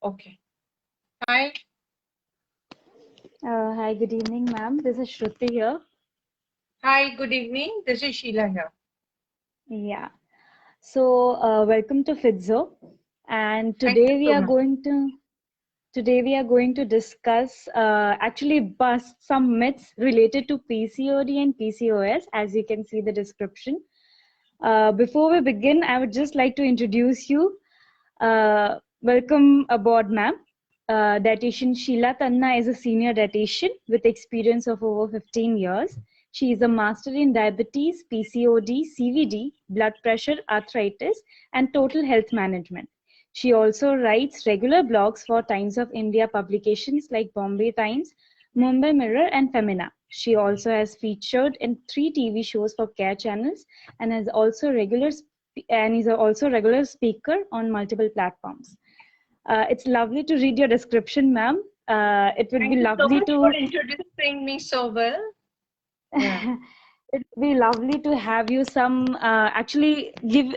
Okay. Hi. Hi, good evening, ma'am. This is Shruti here. Hi, good evening. This is Sheela here. Yeah. So, welcome to Fitzoh. And Thank you so much. today we are going to discuss actually bust some myths related to PCOD and PCOS, as you can see the description. Before we begin, I would just like to introduce you. Welcome aboard, ma'am. Dietitian Sheela Tanna is a senior dietitian with experience of over 15 years. She is a master in diabetes, PCOD, CVD, blood pressure, arthritis, and total health management. She also writes regular blogs for Times of India publications like Bombay Times, Mumbai Mirror, and Femina. She also has featured in 3 TV shows for care channels and is also a regular speaker on multiple platforms. It's lovely to read your description, ma'am. It would be Thank you so lovely much for to introducing me so well. Yeah. it would be lovely to have you some actually give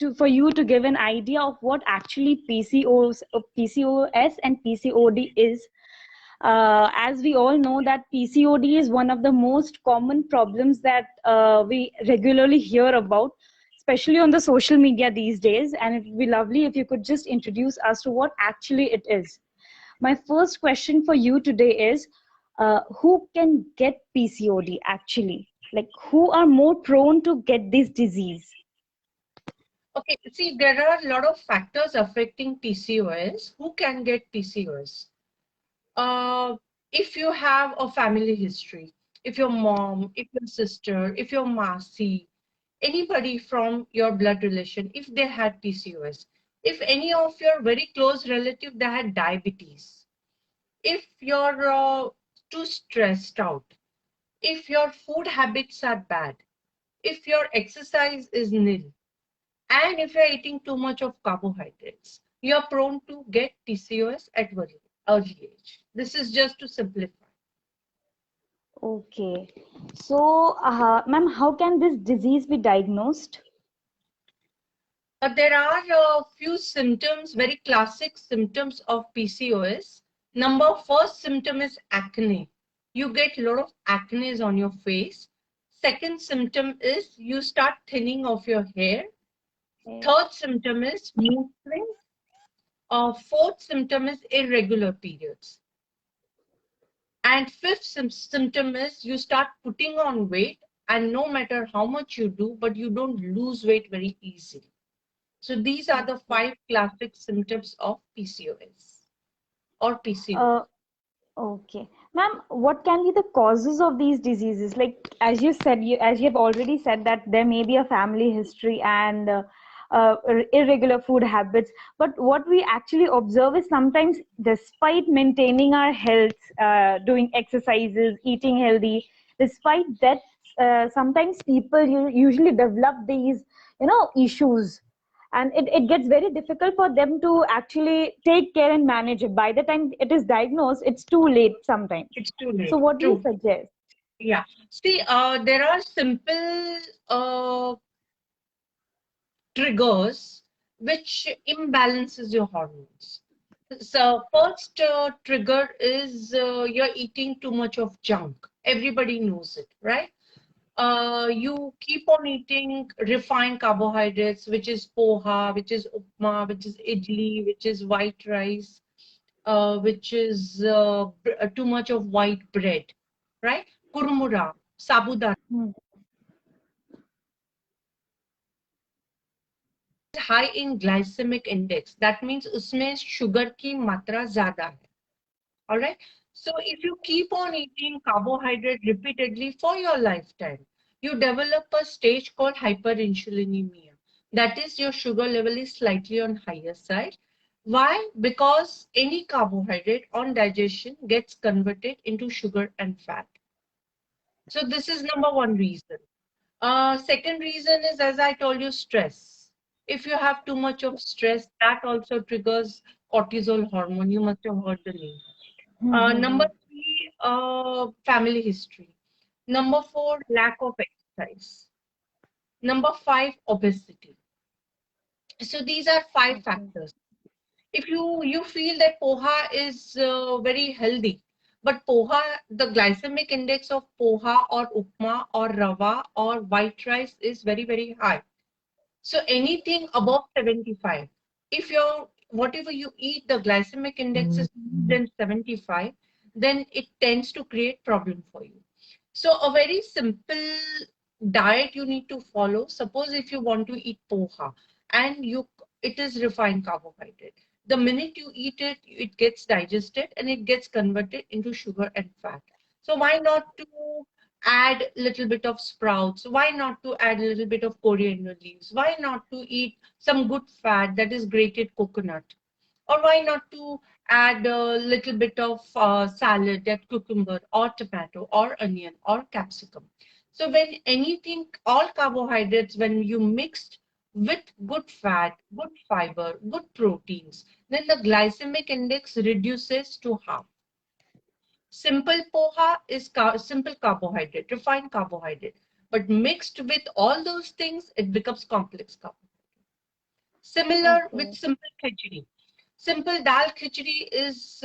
to for you to give an idea of what actually PCOS and PCOD is. As we all know that PCOD is one of the most common problems that we regularly hear about, especially on the social media these days. And it would be lovely if you could just introduce us to what actually it is. My first question for you today is, who can get PCOD actually? Like, who are more prone to get this disease? Okay. See, there are a lot of factors affecting PCOS. Who can get PCOS? Uh, if you have a family history, if your mom, if your sister, if your masi, anybody from your blood relation, if they had PCOS, if any of your very close relative they had diabetes, if you're too stressed out, if your food habits are bad, if your exercise is nil, and if you're eating too much of carbohydrates, you're prone to get PCOS at very early age. This is just to simplify. Okay. So, ma'am, how can this disease be diagnosed? There are a few symptoms, very classic symptoms of PCOS. Number first symptom is acne. You get a lot of acne on your face. Second symptom is you start thinning of your hair. Eh, Third symptom is mood swings. Fourth symptom is irregular periods. And fifth symptom is you start putting on weight, and no matter how much you do, but you don't lose weight very easily. So these are the Okay. five classic symptoms of PCOS or PCOD. Uh, okay. Ma'am, what can be the causes of these diseases? Like, as you said, as you have already said that there may be a family history and irregular food habits. But what we actually observe is sometimes, despite maintaining our health, doing exercises, eating healthy, despite that, sometimes people usually develop these, issues, and it gets very difficult for them to actually take care and manage it. By the time it is diagnosed, it's too late sometimes. It's too So late. what do you True. suggest? Yeah. See, there are simple triggers which imbalances your hormones. So first trigger is you're eating too much of junk. Everybody knows it, right? You keep on eating refined carbohydrates, which is poha, which is upma, which is idli, which is white rice, which is too much of white bread, right? Kurmura, sabudana, Hmm. high in glycemic index. That means उसमें sugar की मात्रा ज़्यादा है. All right. So if you keep on eating carbohydrate repeatedly for your lifetime, you develop a stage called hyperinsulinemia. That is, your sugar level is slightly on higher side. Why? Because any carbohydrate on digestion gets converted into sugar and fat. So this is number one reason. Second reason is, as I told you, stress. If you have too much of stress, that also triggers cortisol hormone. You must have heard the name. Hmm, hmm, Number hmm. three, family history. Number four, lack of exercise. Number five, obesity. So these are five Okay. factors. If you feel that poha is very healthy, but poha, the glycemic index of poha or upma or rava or white rice is very, very high. So anything above 75, if your whatever you eat, the glycemic index is more than 75, then it tends to create problem for you. So a very simple diet you need to follow. Suppose if you want to eat poha and it is refined carbohydrate. The minute you eat it, it gets digested and it gets converted into sugar and fat. So why not to add a little bit of sprouts? Why not to add a little bit of coriander leaves? Why not to eat some good fat, that is grated coconut? Or why not to add a little bit of salad, that cucumber or tomato or onion or capsicum? So when anything, all carbohydrates, when you mixed with good fat, good fiber, good proteins, then the glycemic index reduces to half. Simple poha is simple carbohydrate, refined carbohydrate. But mixed with all those things, it becomes complex carbohydrate. Similar with Okay. simple khichdi. Simple dal khichdi is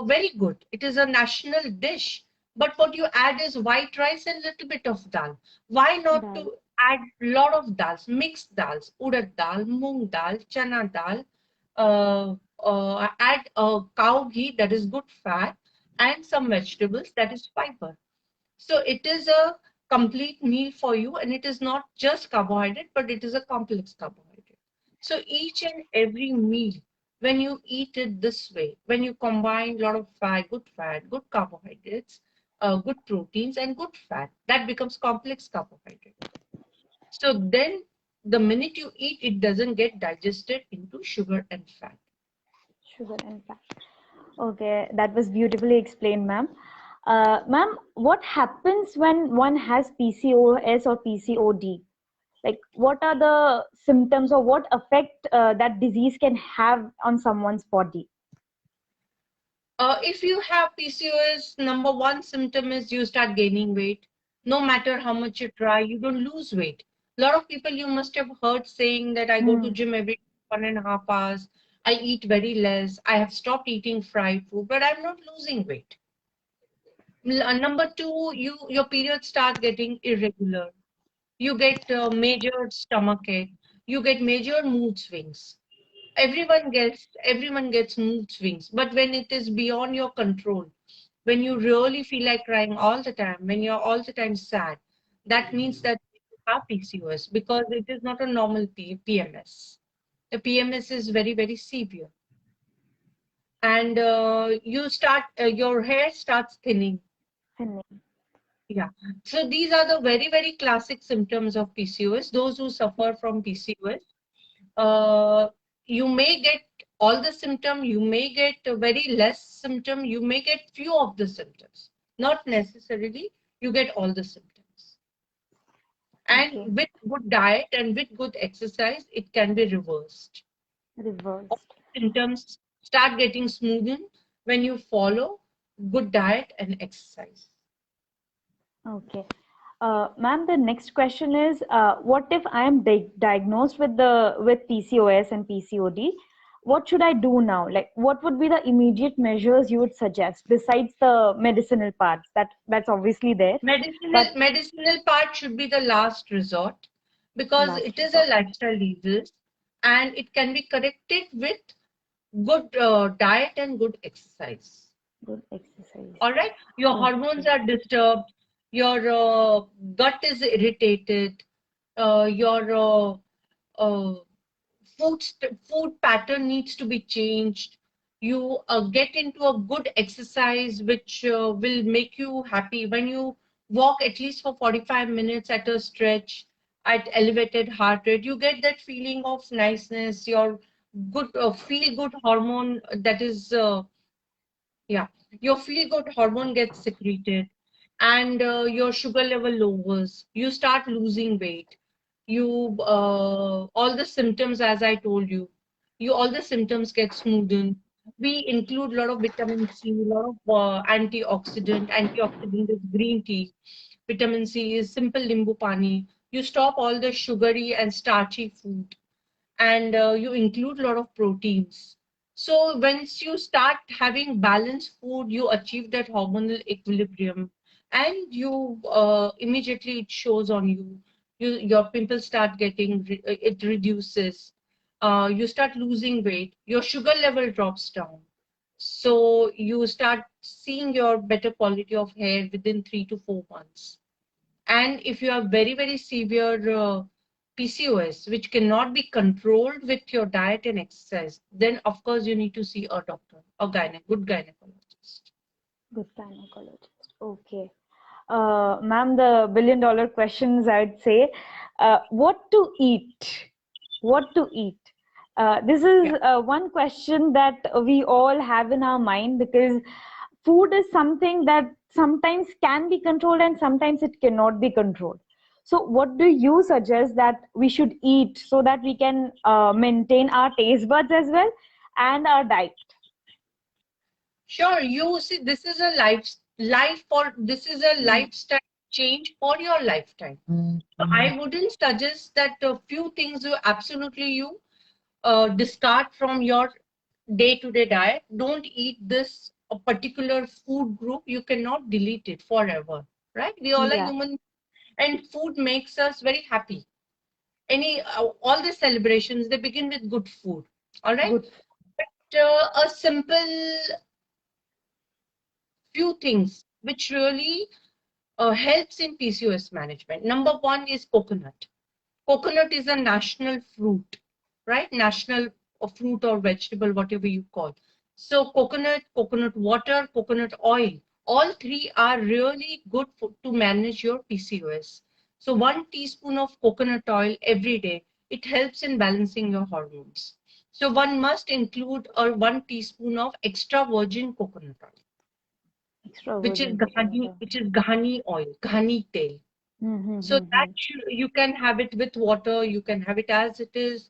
very good. It is a national dish. But what you add is white rice and little bit of dal. Why not Dal. to add lot of dals, mixed dals, urad dal, moong dal, chana dal, add cow ghee, that is good fat, and some vegetables, that is fiber. So it is a complete meal for you, and it is not just carbohydrate, but it is a complex carbohydrate. So each and every meal, when you eat it this way, when you combine a lot of fat, good carbohydrates, good proteins, and good fat, that becomes complex carbohydrate. So then the minute you eat, it doesn't get digested into sugar and fat. Sugar and fat. Okay, that was beautifully explained, ma'am. Ma'am, what happens when one has PCOS or PCOD? Like, what are the symptoms or what effect that disease can have on someone's body? If you have PCOS, number one symptom is you start gaining weight. No matter how much you try, you don't lose weight. A lot of people you must have heard saying that I go to Hmm. gym every 1.5 hours. I eat very less. I have stopped eating fried food, but I'm not losing weight. Number two, your periods start getting irregular. You get major stomach ache. You get major mood swings. Everyone gets mood swings, but when it is beyond your control, when you really feel like crying all the time, when you're all the time sad, that means that you have PCOS, because it is not a normal PMS. The PMS is very, very severe. And your hair starts thinning. Honey. Yeah. So these are the very, very classic symptoms of PCOS. Those who suffer from PCOS, uh, you may get all the symptom, you may get a very less symptom, you may get few of the symptoms. Not necessarily you get all the symptoms. And Okay, with good diet and with good exercise, it can be reversed. All reversed. the symptoms start getting smoothened when you follow good diet and exercise. Okay. Ma'am, the next question is, what if I am diagnosed with the with PCOS and PCOD? What should I do now? Like, what would be the immediate measures you would suggest besides the medicinal parts? That's obviously there, but Medicinal part should be the last resort, because last it is a resort, lifestyle disease and it can be corrected with good diet and good exercise. good exercise. All right, your hormones Okay, are disturbed, your gut is irritated, your uh, food pattern needs to be changed. You get into a good exercise which will make you happy. When you walk at least for 45 minutes at a stretch at elevated heart rate, you get that feeling of niceness, your good feel good hormone, that is yeah, your feel good hormone gets secreted, and your sugar level lowers. You start losing weight. You all the symptoms, as I told you, all the symptoms get smoothened. We include a lot of vitamin C, a lot of antioxidant. Antioxidant is green tea. Vitamin C is simple limbu pani. You stop all the sugary and starchy food, and you include a lot of proteins. So once you start having balanced food, you achieve that hormonal equilibrium, and you immediately it shows on you. Your pimples start getting it reduces. You start losing weight. Your sugar level drops down. So you start seeing your better quality of hair within 3 to 4 months. And if you have very, very severe PCOS, which cannot be controlled with your diet and exercise, then of course you need to see a doctor, a good gynecologist. Good gynecologist. Okay. Ma'am, the billion-dollar questions, I'd say, what to eat? What to eat? This is Yeah. one question that we all have in our mind, because food is something that sometimes can be controlled and sometimes it cannot be controlled. So, what do you suggest that we should eat so that we can maintain our taste buds as well and our diet? Sure. You see, this is a this is a Hmm. lifestyle change for your lifetime. So I wouldn't suggest that a few things you discard from your day-to-day diet. Don't eat this a particular food group. You cannot delete it forever, right? We all are Yeah, human, and food makes us very happy. All the celebrations, they begin with good food. All right. good. But a simple few things which really helps in PCOS management. Number one is coconut. Coconut is a national fruit, right? National fruit or vegetable, whatever you call. So coconut water, coconut oil, all three are really good to manage your PCOS. So 1 teaspoon of coconut oil every day, it helps in balancing your hormones. So one must include a 1 teaspoon of extra virgin coconut oil, Extra virgin coconut oil. which is ghani oil, ghani tail. So that Mm-hmm. you can have it with water, you can have it as it is,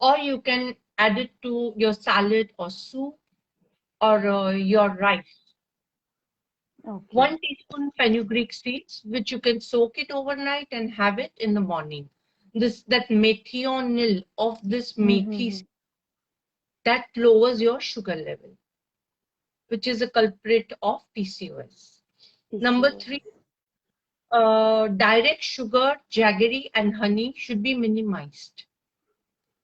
or you can add it to your salad or soup or your rice. Okay. 1 teaspoon fenugreek seeds, which you can soak it overnight and have it in the morning. That methionine of this methi Mm-hmm. seed, that lowers your sugar level, which is a culprit of PCOS. Number PCOS. three, direct sugar, jaggery, and honey should be minimized.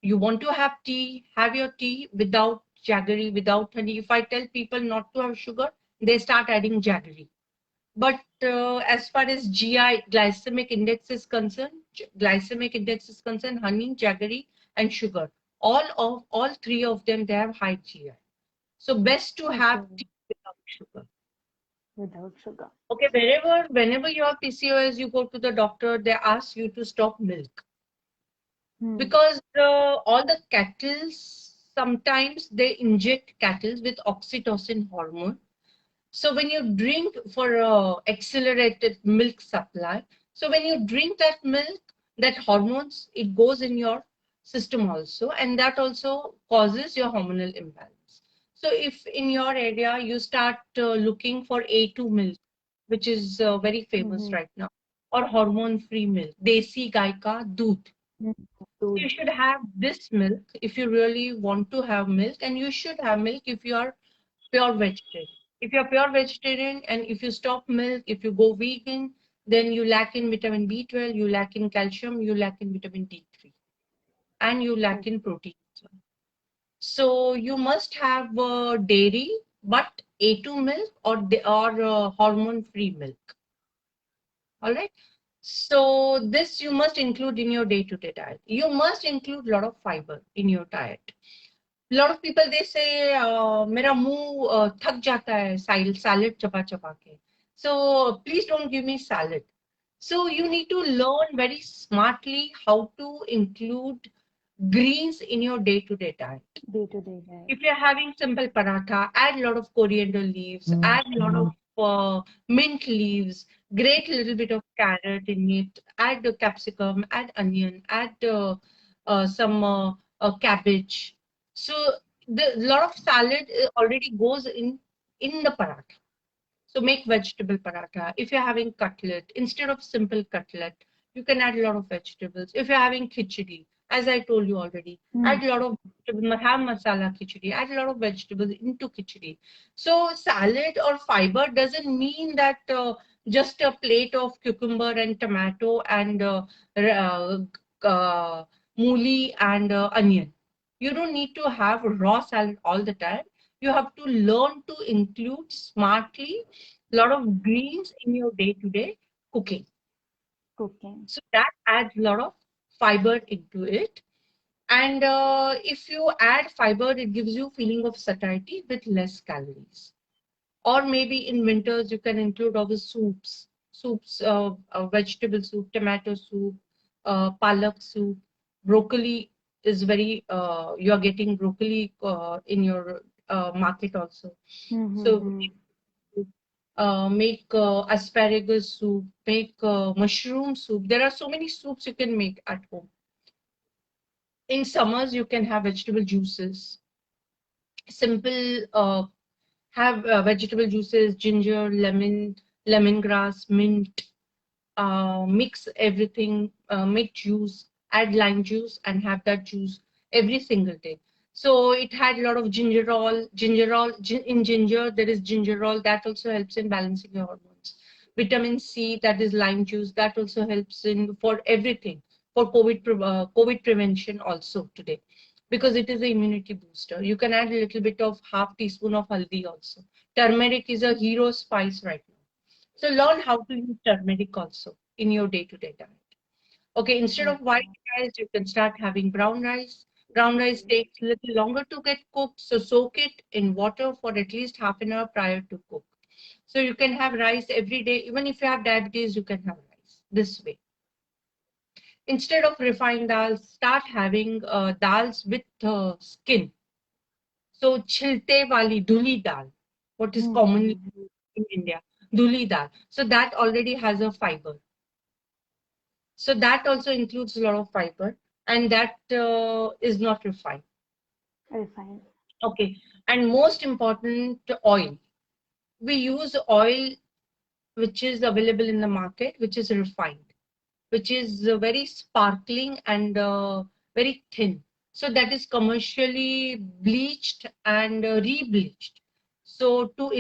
You want to have tea, have your tea without jaggery, without honey. If I tell people not to have sugar, they start adding jaggery. But as far as GI, glycemic index is concerned, honey, jaggery, and sugar, all three of them, they have high GI. So best to have Okay. tea without sugar. Without sugar. Okay, whenever you have PCOS, you go to the doctor, they ask you to stop milk, Hmm. because all the cattle, sometimes they inject cattle with oxytocin hormone. So when you drink for accelerated milk supply, so when you drink that milk, that hormones, it goes in your system also, and that also causes your hormonal imbalance. So if in your area you start looking for A2 milk, which is very famous Mm-hmm. right now, or hormone free milk, desi gai ka doodh, you Food. should have this milk if you really want to have milk, and you should have milk if you are pure vegetarian. If you're pure vegetarian and if you stop milk, if you go vegan, then you lack in vitamin B12, you lack in calcium, you lack in vitamin D3, and you lack in protein as well. So you must have dairy, but A2 milk or hormone-free milk. All right. So this you must include in your day-to-day diet. You must include a lot of fiber in your diet. A lot of people they say मेरा मुंह थक जाता है salad चबा चबा के. So please don't give me salad. So you need to learn very smartly how to include greens in your day-to-day diet. Day to day diet. If you're having simple paratha, add a lot of coriander leaves, add a lot of mint leaves, grate a little bit of carrot in it, add the capsicum, add onion, add some cabbage. So the lot of salad already goes in the paratha. So make vegetable paratha. If you're having cutlet, instead of simple cutlet, you can add a lot of vegetables. If you're having khichdi, as I told you already. Add a lot of have masala khichdi, add a lot of vegetables into khichdi. So salad or fiber doesn't mean that just a plate of cucumber and tomato and mooli and onion. You don't need to have raw salad all the time. You have to learn to include smartly a lot of greens in your day-to-day cooking. Cooking. So that adds a lot of fiber into it. And if you add fiber, it gives you feeling of satiety with less calories. Or maybe in winters, you can include all the soups, vegetable soup, tomato soup, palak soup, broccoli is very, you're getting broccoli in your market also. So make asparagus soup, make mushroom soup. There are so many soups you can make at home. In summers, you can have vegetable juices. Simple, have vegetable juices, ginger, lemon, lemongrass, mint. Mix everything, make juice, add lime juice, and have that juice every single day. So it had a lot of in ginger, there is gingerol that also helps in balancing your hormones. Vitamin C, that is lime juice, that also helps in for everything, for COVID prevention also today, because it is an immunity booster. You can add a little bit of half teaspoon of haldi also. Turmeric is a hero spice right now. So learn how to use turmeric also in your day-to-day diet. Okay, instead of white rice, you can start having brown rice. Brown rice takes a little longer to get cooked, so soak it in water for at least half an hour prior to cook. So you can have rice every day. Even if you have diabetes, you can have rice this way. Instead of refined dals, start having dals with skin. So chilte wali duli dal, what is commonly used in India, duli dal. So that already has a fiber. So that also includes a lot of fiber, and that is not refined. Refined. Okay, and most important, oil. We use oil which is available in the market, which is refined, which is very sparkling and very thin. So that is commercially bleached and re-bleached. So to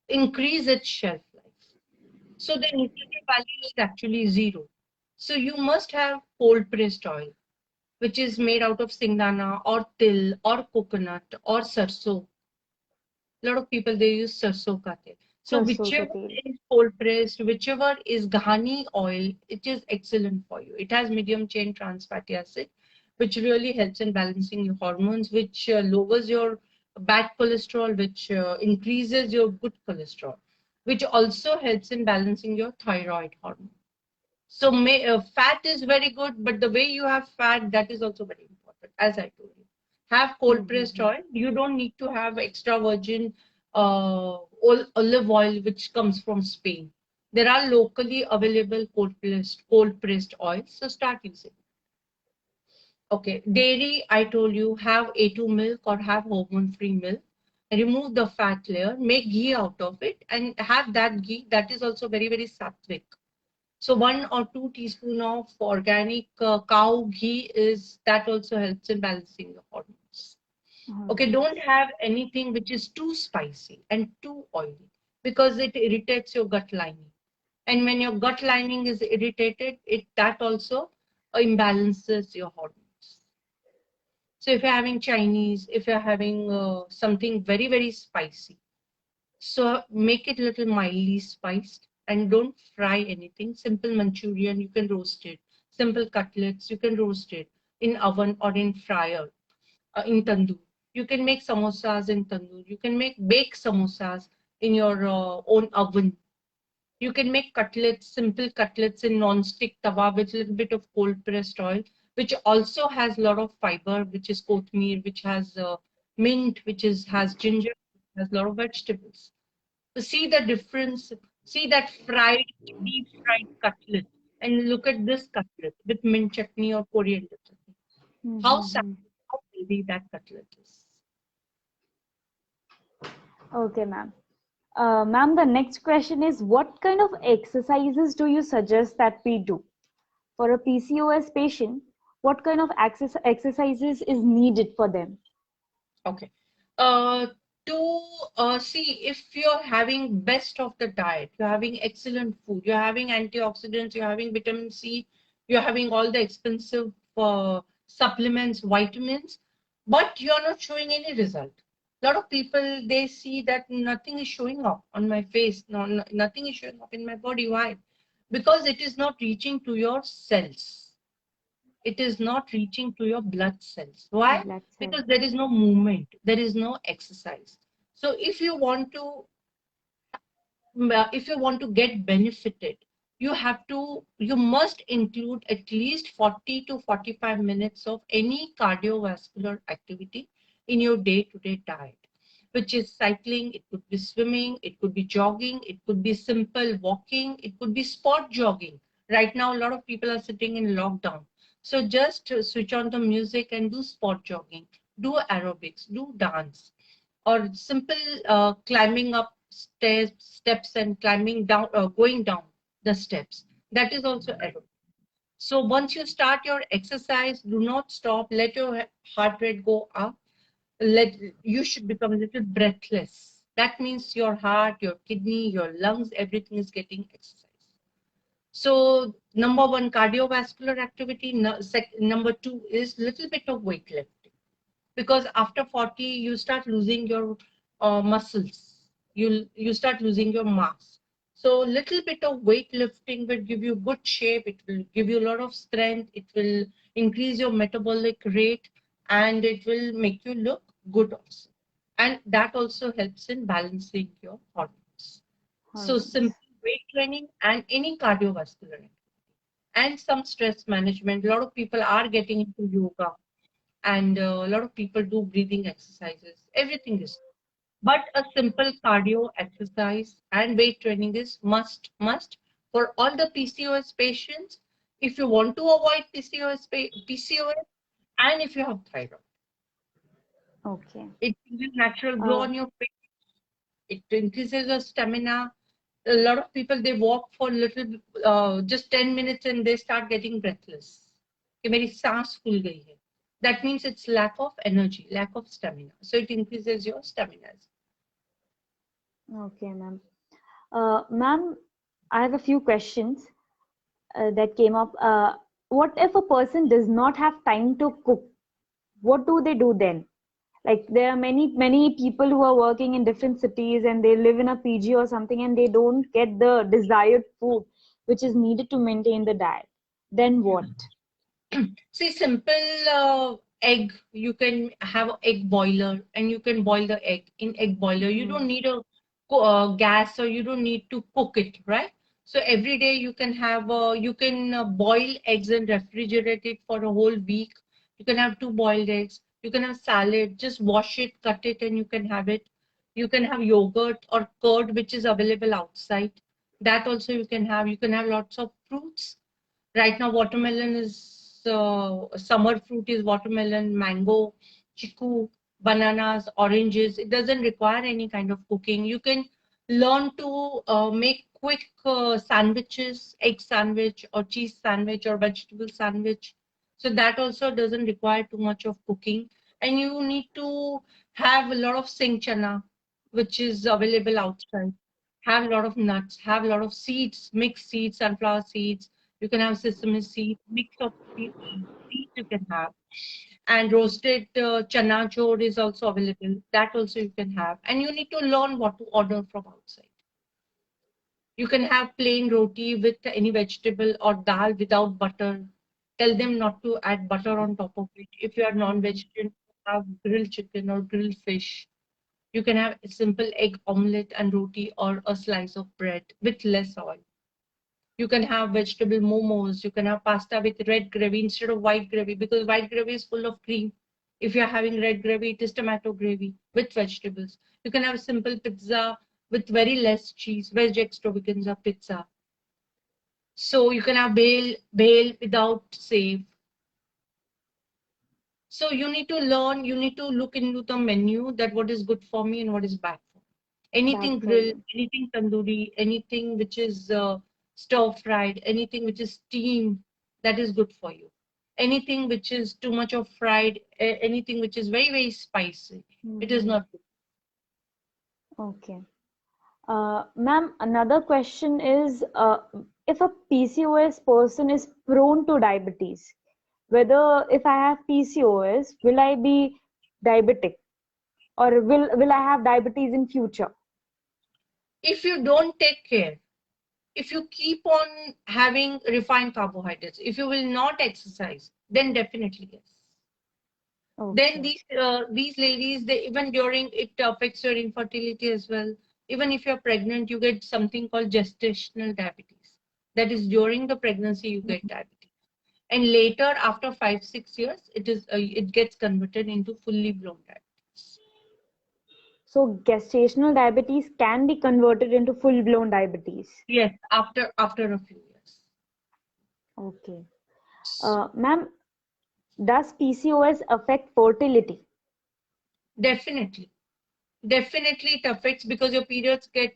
increase its shelf life. So the nutritive value is actually zero. So you must have cold pressed oil, which is made out of singdana or til or coconut or sarso. A lot of people they use sarso ka tel. So Sarson ka whichever tel. is cold pressed, whichever is ghani oil, it is excellent for you. It has medium chain trans fatty acid, which really helps in balancing your hormones, which lowers your bad cholesterol, which increases your good cholesterol, which also helps in balancing your thyroid hormone. So fat is very good, but the way you have fat, that is also very important, as I told you. Have cold pressed oil. You don't need to have extra virgin olive oil, which comes from Spain. There are locally available cold pressed oils, so start using. Okay, dairy, I told you, have A2 milk or have hormone-free milk. Remove the fat layer, make ghee out of it, and have that ghee. That is also very, very sattvic. So 1 or 2 teaspoon of organic cow ghee is that also helps in balancing the hormones. Okay, don't have anything which is too spicy and too oily because it irritates your gut lining. And when your gut lining is irritated, that also imbalances your hormones. So if you're having Chinese, if you're having something very, very spicy, so make it a little mildly spiced and don't fry anything. Simple Manchurian, you can roast it. Simple cutlets, you can roast it in oven or in fryer, in tandoor. You can make samosas in tandoor. You can bake samosas in your own oven. You can make cutlets, simple cutlets in non-stick tawa with a little bit of cold pressed oil, which also has a lot of fiber, which is kothmeer, which has mint, has ginger, has a lot of vegetables. So see the difference. See that deep fried cutlet, and look at this cutlet with mint chutney or coriander chutney. How how healthy that cutlet is. Okay, ma'am. Ma'am, the next question is what kind of exercises do you suggest that we do for a PCOS patient, what kind of exercises is needed for them? Okay. Uh, to see if you're having best of the diet, you're having excellent food, you're having antioxidants, you're having vitamin C, you're having all the expensive supplements, vitamins, but you're not showing any result. A lot of people, they see that nothing is showing up on my face, nothing is showing up in my body. Why? Because it is not reaching to your cells, it is not reaching to your blood cells. Why? Blood cell. Because there is no movement, there is no exercise. So if you want to get benefited, you must include at least 40 to 45 minutes of any cardiovascular activity in your day-to-day diet, which is cycling, it could be swimming, it could be jogging, it could be simple walking, it could be spot jogging. Right now, a lot of people are sitting in lockdown. So just switch on the music and do spot jogging, do aerobics, do dance, or simple climbing up steps and climbing down, going down the steps. That is also aerobic. So once you start your exercise, do not stop. Let your heart rate go up. Let You should become a little breathless. That means your heart, your kidney, your lungs, everything is getting exercise. So number one, cardiovascular activity. Number two is little bit of weightlifting, because after 40 you start losing your muscles, you start losing your mass. So little bit of weightlifting will give you good shape, it will give you a lot of strength, it will increase your metabolic rate, and it will make you look good also, and that also helps in balancing your hormones. So Hormones. simple weight training and any cardiovascular activity, and some stress management. A lot of people are getting into yoga, and a lot of people do breathing exercises. Everything is, but a simple cardio exercise and weight training is must for all the PCOS patients. If you want to avoid PCOS, and if you have thyroid, Okay. it gives natural glow Uh, on your face. It increases your stamina. A lot of people, they walk for little, just 10 minutes and they start getting breathless. कि मेरी सांस फूल गई है. That means it's lack of energy, lack of stamina. So it increases your stamina. okay, ma'am. Ma'am, I have a few questions that came up. What if a person does not have time to cook? What do they do then? Like there are many people who are working in different cities and they live in a PG or something and they don't get the desired food which is needed to maintain the diet. Then what? See, simple egg, you can have an egg boiler and you can boil the egg in egg boiler. You Hmm. don't need a gas, or you don't need to cook it, right? So every day you can have you can boil eggs and refrigerate it for a whole week. You can have two boiled eggs. You can have salad. Just wash it, cut it, and you can have it. You can have yogurt or curd, which is available outside. That also you can have. You can have lots of fruits. Right now, watermelon is summer fruit is watermelon, mango, chiku, bananas, oranges. It doesn't require any kind of cooking. You can learn to make quick sandwiches, egg sandwich or cheese sandwich or vegetable sandwich. So that also doesn't require too much of cooking. And you need to have a lot of sing chana, which is available outside. Have a lot of nuts, have a lot of seeds, mixed seeds, sunflower seeds. You can have sesame seeds, mix of seeds you can have. And roasted chana chor is also available. That also you can have. And you need to learn what to order from outside. You can have plain roti with any vegetable or dal without butter. Tell them not to add butter on top of it. If you are non-vegetarian, have grilled chicken or grilled fish. You can have a simple egg omelette and roti or a slice of bread with less oil. You can have vegetable momos. You can have pasta with red gravy instead of white gravy, because white gravy is full of cream. If you're having red gravy, it is tomato gravy with vegetables. You can have a simple pizza with very less cheese, veg extravaganza pizza. So you can have bale without save. So you need to learn, you need to look into the menu, that what is good for me and what is bad for me. Bad Anything for grilled, you. anything tandoori, anything which is stir fried, anything which is steamed, that is good for you. Anything which is too much of fried, anything which is very, very spicy, it is not good. Okay. Ma'am, another question is if a PCOS person is prone to diabetes, whether if I have PCOS, will I be diabetic or will I have diabetes in future? If you don't take care, if you keep on having refined carbohydrates, if you will not exercise, then definitely yes. Then Okay. these ladies, they even during it affects your infertility as well. Even if you're pregnant, you get something called gestational diabetes. That is during the pregnancy you get diabetes, and later after 5-6 years, it gets converted into fully blown diabetes. So gestational diabetes can be converted into full-blown diabetes. Yes, after a few years. Okay. Ma'am, does PCOS affect fertility? Definitely. Definitely it affects, because your periods get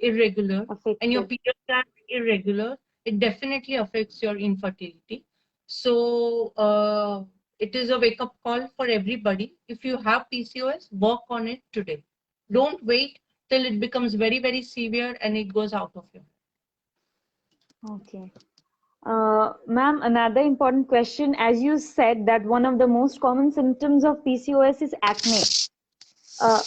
irregular, and your Affected. periods are irregular. It definitely affects your infertility. So it is a wake-up call for everybody. If you have PCOS, work on it today. Don't wait till it becomes very, very severe and it goes out of your hand. Okay. Ma'am, another important question. As you said that one of the most common symptoms of PCOS is acne. Uh,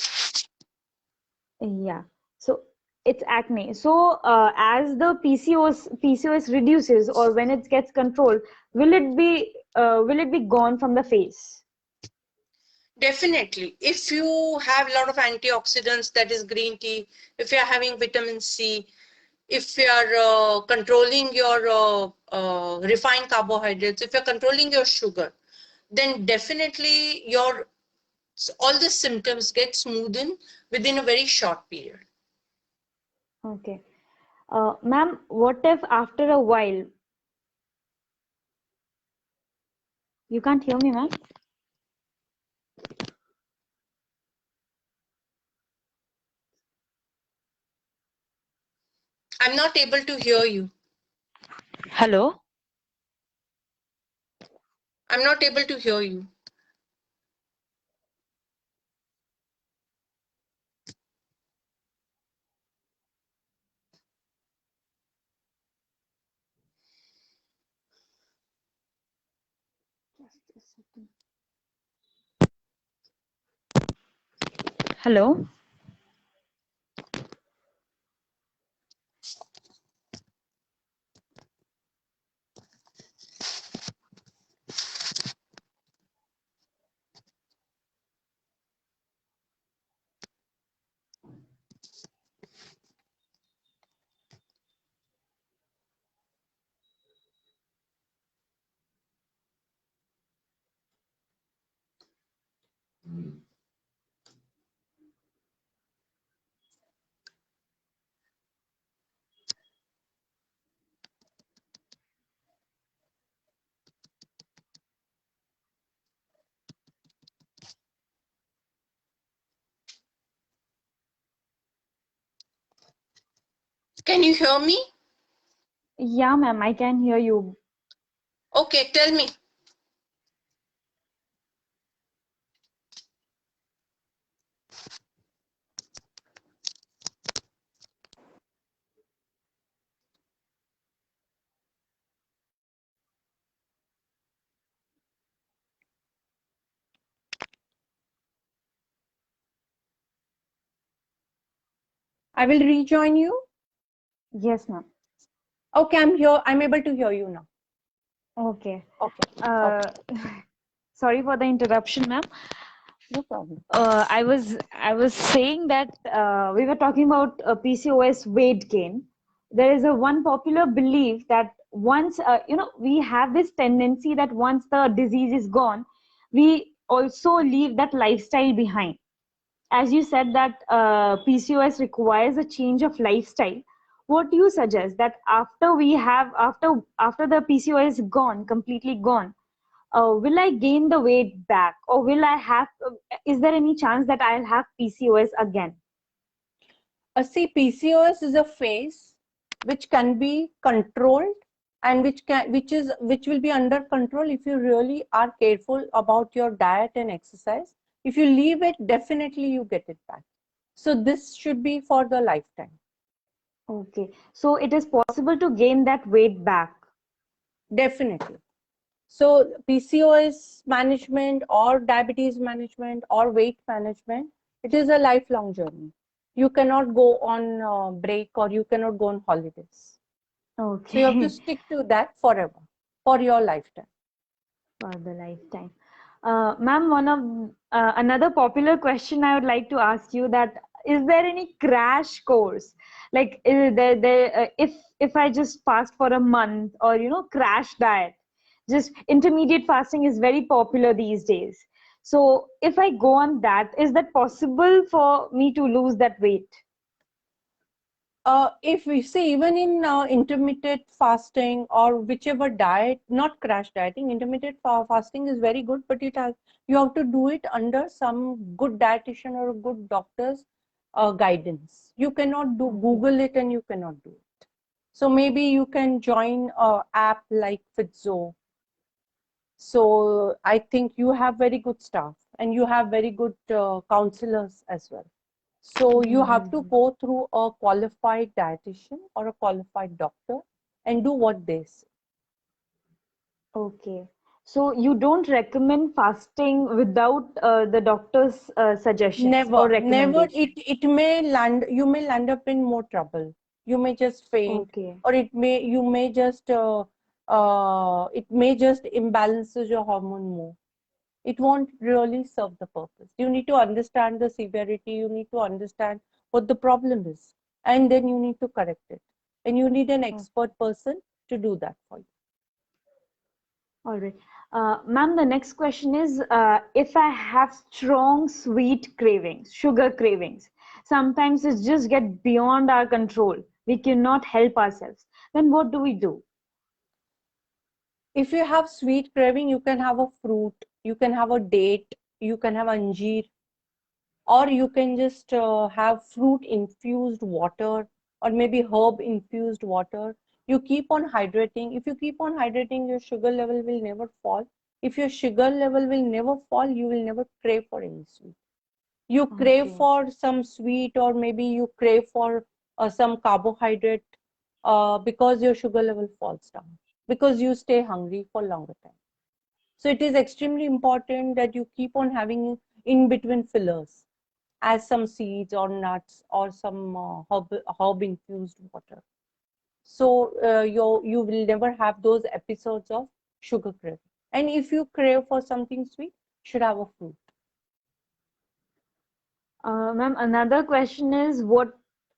yeah. So it's acne. So as the PCOS reduces or when it gets controlled, will it be gone from the face? Definitely. If you have a lot of antioxidants, that is green tea, if you're having vitamin C, if you're controlling your refined carbohydrates, if you're controlling your sugar, then definitely your all the symptoms get smoothened within a very short period. Okay. Ma'am, what if after a while, you can't hear me, ma'am? I'm not able to hear you. Hello? I'm not able to hear you. Just a second. Hello? Can you hear me? Yeah, ma'am, I can hear you. Okay, tell me. I will rejoin you. Yes, ma'am. Okay, I'm here. I'm able to hear you now. Okay. Okay. Sorry for the interruption, ma'am. No problem. I was saying that we were talking about PCOS weight gain. There is a one popular belief that once we have this tendency that once the disease is gone, we also leave that lifestyle behind. As you said that PCOS requires a change of lifestyle. What do you suggest that after the PCOS is gone, completely gone, will I gain the weight back, or will I have? Is there any chance that I'll have PCOS again? See, PCOS is a phase which can be controlled and which will be under control if you really are careful about your diet and exercise. If you leave it, definitely you get it back. So this should be for the lifetime. Okay. So it is possible to gain that weight back. Definitely. So PCOS management or diabetes management or weight management, it is a lifelong journey. You cannot go on break, or you cannot go on holidays. So you have to Okay. stick to that forever, for your lifetime. For the lifetime. Ma'am, one of another popular question I would like to ask you, that is there any crash course? Like if I just fast for a month, or crash diet, just intermediate fasting is very popular these days. So if I go on that, is that possible for me to lose that weight? If we see, even in intermittent fasting or whichever diet, not crash dieting, intermittent fasting is very good, but you have to do it under some good dietitian or good doctor's guidance. You cannot do Okay. Google it, and you cannot do it. So maybe you can join a app like Fitzoh. So I think you have very good staff, and you have very good counselors as well. So you have to Mm-hmm. go through a qualified dietitian or a qualified doctor and do what they say. Okay. So you don't recommend fasting without the doctor's suggestions or Never. recommendation. You may land up in more trouble. You may just faint, Okay. or it may just imbalances your hormone more. It won't really serve the purpose. You need to understand the severity. You need to understand what the problem is, and then you need to correct it. And you need an Oh, expert person to do that for you. all right. Ma'am, the next question is, if I have strong sweet cravings, sugar cravings, sometimes it just get beyond our control. We cannot help ourselves. Then what do we do? If you have sweet craving, you can have a fruit, you can have a date, you can have anjeer, or you can just have fruit infused water, or maybe herb infused water. You keep on hydrating. If you keep on hydrating, your sugar level will never fall. If your sugar level will never fall, you will never crave for any sweet. You crave Okay. for some sweet, or maybe you crave for some carbohydrate, because your sugar level falls down, because you stay hungry for longer time. So it is extremely important that you keep on having in between fillers, as some seeds or nuts or some herb infused water. So you will never have those episodes of sugar craving. And if you crave for something sweet, you should have a fruit. Ma'am, another question is, what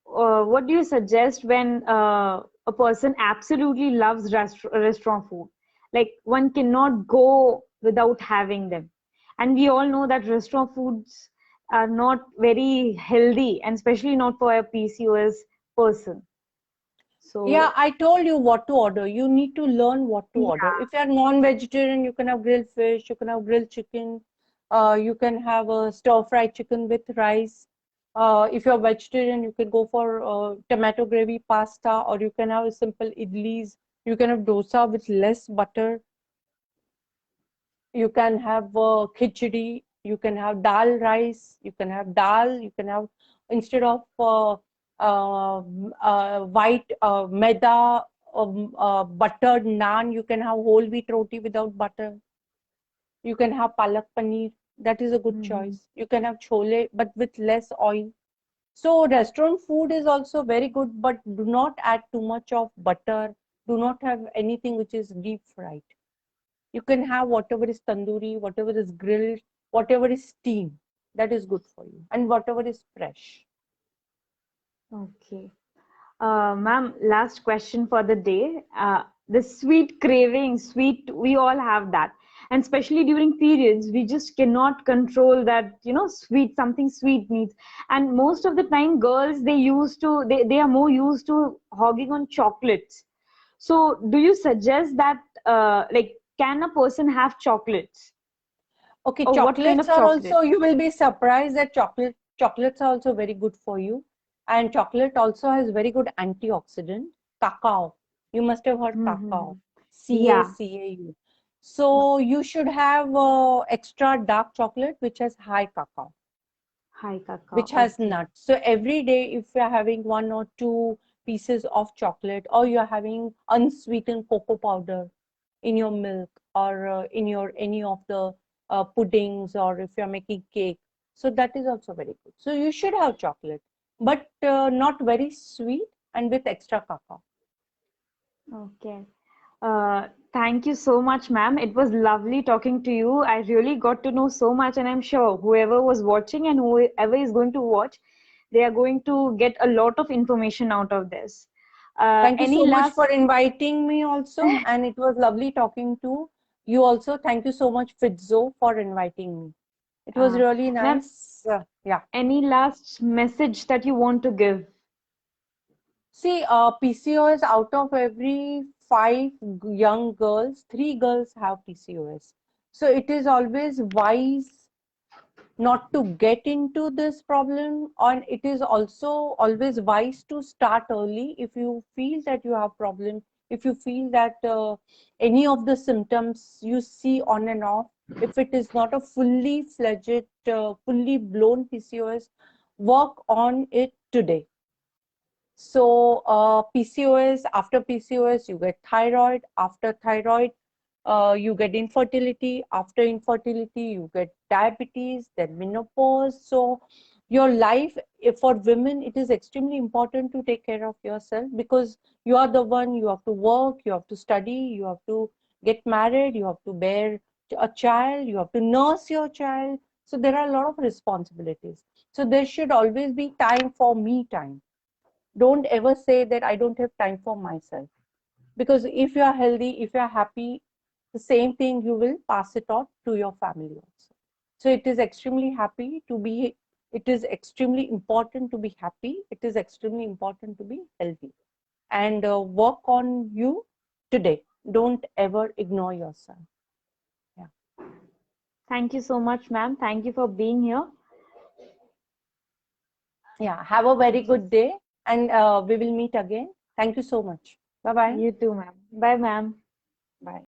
do you suggest when a person absolutely loves restaurant food? Like one cannot go without having them, and we all know that restaurant foods are not very healthy, and especially not for a PCOS person. Yeah, So I told you what to order. You need to learn what to order. yeah, If you're non-vegetarian, you can have grilled fish, you can have grilled chicken, you can have a stir-fried chicken with rice. If you're vegetarian, you can go for tomato gravy pasta, or you can have a simple idlis. You can have dosa with less butter. You can have khichdi. You can have dal rice. You can have dal. You can have, instead of white maida, buttered naan, you can have whole wheat roti without butter. You can have palak paneer. That is a good hmm, choice. You can have chole, but with less oil. So restaurant food is also very good, but do not add too much of butter. Do not have anything which is deep fried. You can have whatever is tandoori, whatever is grilled, whatever is steamed. That is good for you, and whatever is fresh. okay. Ma'am, last question for the day. The sweet craving, sweet, we all have that. And especially during periods, we just cannot control that, sweet, something sweet needs. And most of the time, girls, they are more used to hogging on chocolates. So, do you suggest that, like, can a person have chocolates? Okay, Or what kind chocolates of are chocolate? also, you will be surprised that chocolates are also very good for you. And chocolate also has very good antioxidant, cacao. You must have heard Mm-hmm. cacao, Yeah, CACAU. So you should have extra dark chocolate which has high cacao, high cacao. which has Okay. nuts. So every day, if you're having 1 or 2 pieces of chocolate, or you're having unsweetened cocoa powder in your milk, or in your any of the puddings, or if you're making cake, so that is also very good. So you should have chocolate, but not very sweet and with extra cacao. Okay. Thank you so much, ma'am. It was lovely talking to you. I really got to know so much, and I'm sure whoever was watching and whoever is going to watch, they are going to get a lot of information out of this. Thank you Any so much last? for inviting me also, and it was lovely talking to you also. Thank you so much, Fitzoh, for inviting me. It was Uh, really Ma'am, nice. Yeah. any last message that you want to give? See, PCOS, out of every 5 young girls, 3 girls have PCOS. So it is always wise not to get into this problem, and it is also always wise to start early if you feel that you have problem, if you feel that any of the symptoms you see on and off, if it is not a fully fledged, fully blown PCOS, work on it today. So PCOS, after PCOS, you get thyroid. After thyroid, you get infertility. After infertility, you get diabetes, then menopause. So your life, for women, it is extremely important to take care of yourself, because you are the one, you have to work, you have to study, you have to get married, you have to bear a child, you have to nurse your child. So there are a lot of responsibilities. So there should always be time for me time. Don't ever say that I don't have time for myself, because if you are healthy, if you are happy, the same thing you will pass it on to your family also. So it is extremely happy to be, it is extremely important to be happy, it is extremely important to be healthy, and work on you today. Don't ever ignore yourself. Yeah. Thank you so much, ma'am. Thank you for being here. Yeah, have a very good day, and we will meet again. Thank you so much. Bye bye. You too, ma'am. Bye, ma'am. Bye.